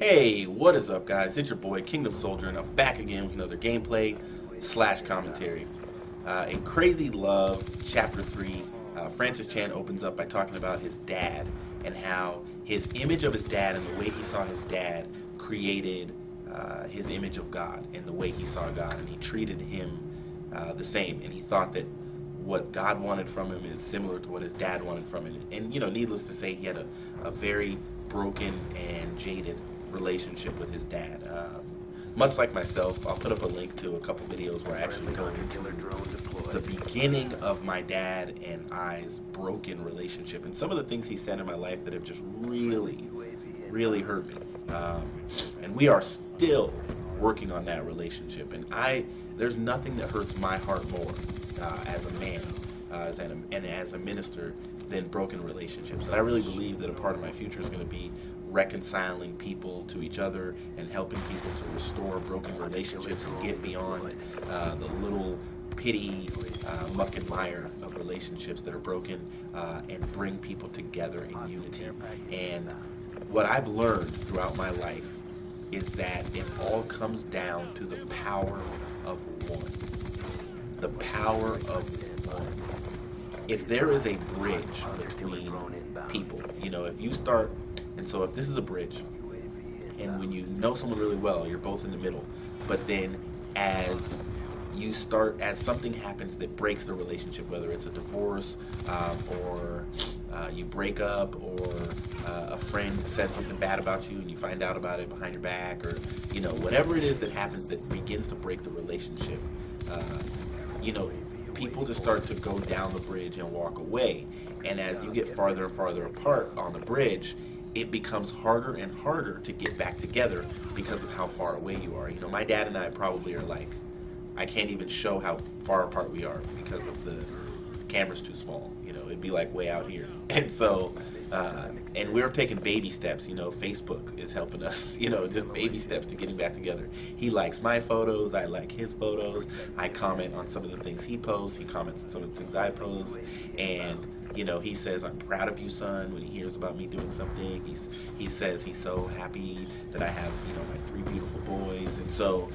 Hey, what is up, guys? It's your boy Kingdom Soldier, and I'm back again with another gameplay slash commentary. In Crazy Love, Chapter 3, Francis Chan opens up by talking about his dad and how his image of his dad and the way he saw his dad created his image of God and the way he saw God, and he treated him the same, and he thought that what God wanted from him is similar to what his dad wanted from him. And needless to say, he had a very broken and jaded relationship with his dad. Much like myself, I'll put up a link to a couple videos where I actually go into the beginning of my dad and I's broken relationship and some of the things he said in my life that have just really hurt me. And we are still working on that relationship. And there's nothing that hurts my heart more as a man and as a minister than broken relationships. And I really believe that a part of my future is going to be reconciling people to each other and helping people to restore broken relationships and get beyond the little pity muck and mire of relationships that are broken and bring people together in unity. And what I've learned throughout my life is that it all comes down to the power of one. The power of one. If there is a bridge between people, if you start, and so if this is a bridge, and when you know someone really well, you're both in the middle, but then as something happens that breaks the relationship, whether it's a divorce or you break up, or a friend says something bad about you and you find out about it behind your back, or whatever it is that happens that begins to break the relationship, people just start to go down the bridge and walk away. And as you get farther and farther apart on the bridge, it becomes harder and harder to get back together because of how far away you are. My dad and I probably are like, I can't even show how far apart we are because of the camera's too small. It'd be like way out here. And so, and we're taking baby steps. Facebook is helping us, just baby steps to getting back together. He likes my photos, I like his photos, I comment on some of the things he posts, he comments on some of the things I post, and he says, "I'm proud of you, son," when he hears about me doing something. He says he's so happy that I have, my 3 beautiful boys. And so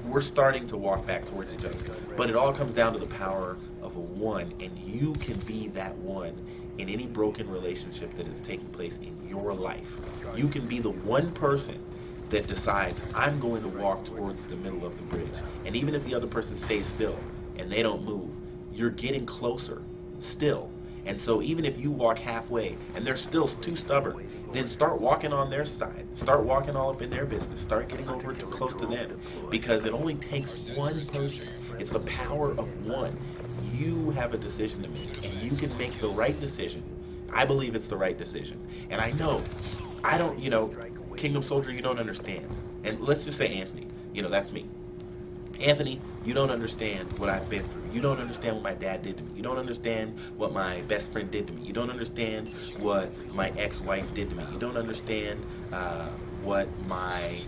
we're starting to walk back towards each other. But it all comes down to the power of a one, and you can be that one in any broken relationship that is taking place in your life. You can be the one person that decides, I'm going to walk towards the middle of the bridge. And even if the other person stays still and they don't move, you're getting closer still. And so even if you walk halfway and they're still too stubborn, then start walking on their side. Start walking all up in their business. Start getting over to close to them, because it only takes one person. It's the power of one. You have a decision to make, and you can make the right decision. I believe it's the right decision. And I don't, Kingdom Soldier, you don't understand. And let's just say Anthony, that's me. Anthony, you don't understand what I've been through. You don't understand what my dad did to me. You don't understand what my best friend did to me. You don't understand what my ex-wife did to me. You don't understand what my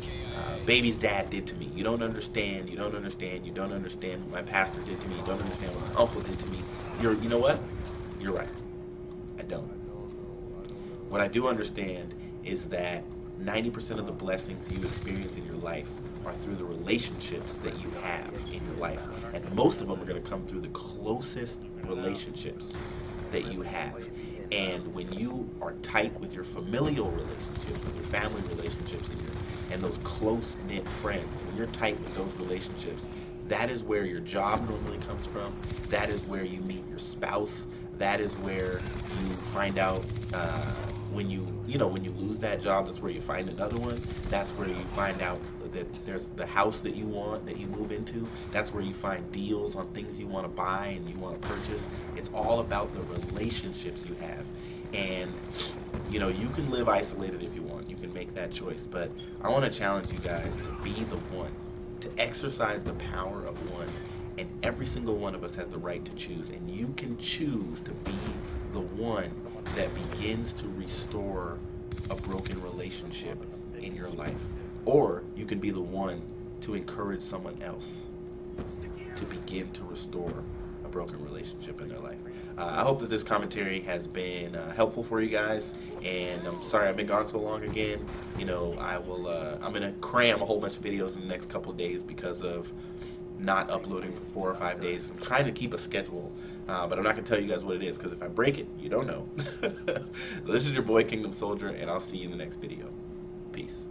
baby's dad did to me. You don't understand what my pastor did to me. You don't understand what my uncle did to me. You know what? You're right. I don't. What I do understand is that 90% of the blessings you experience in your life are through the relationships that you have in your life. And most of them are going to come through the closest relationships that you have. And when you are tight with your familial relationships, with your family relationships, and those close-knit friends, when you're tight with those relationships, that is where your job normally comes from. That is where you meet your spouse. That is where you find out when you lose that job, that's where you find another one. That's where you find out that there's the house that you want, that you move into. That's where you find deals on things you want to buy and you want to purchase. It's all about the relationships you have. And you can live isolated if you want. You can make that choice. But I want to challenge you guys to be the one, to exercise the power of one. And every single one of us has the right to choose. And you can choose to be the one that begins to restore a broken relationship in your life. Or you can be the one to encourage someone else to begin to restore a broken relationship in their life. I hope that this commentary has been helpful for you guys, and I'm sorry I've been gone so long again. You know, I'm gonna cram a whole bunch of videos in the next couple of days because of not uploading for 4 or 5 days. I'm trying to keep a schedule, but I'm not gonna tell you guys what it is, because if I break it, you don't know. This is your boy Kingdom Soldier, and I'll see you in the next video. Peace.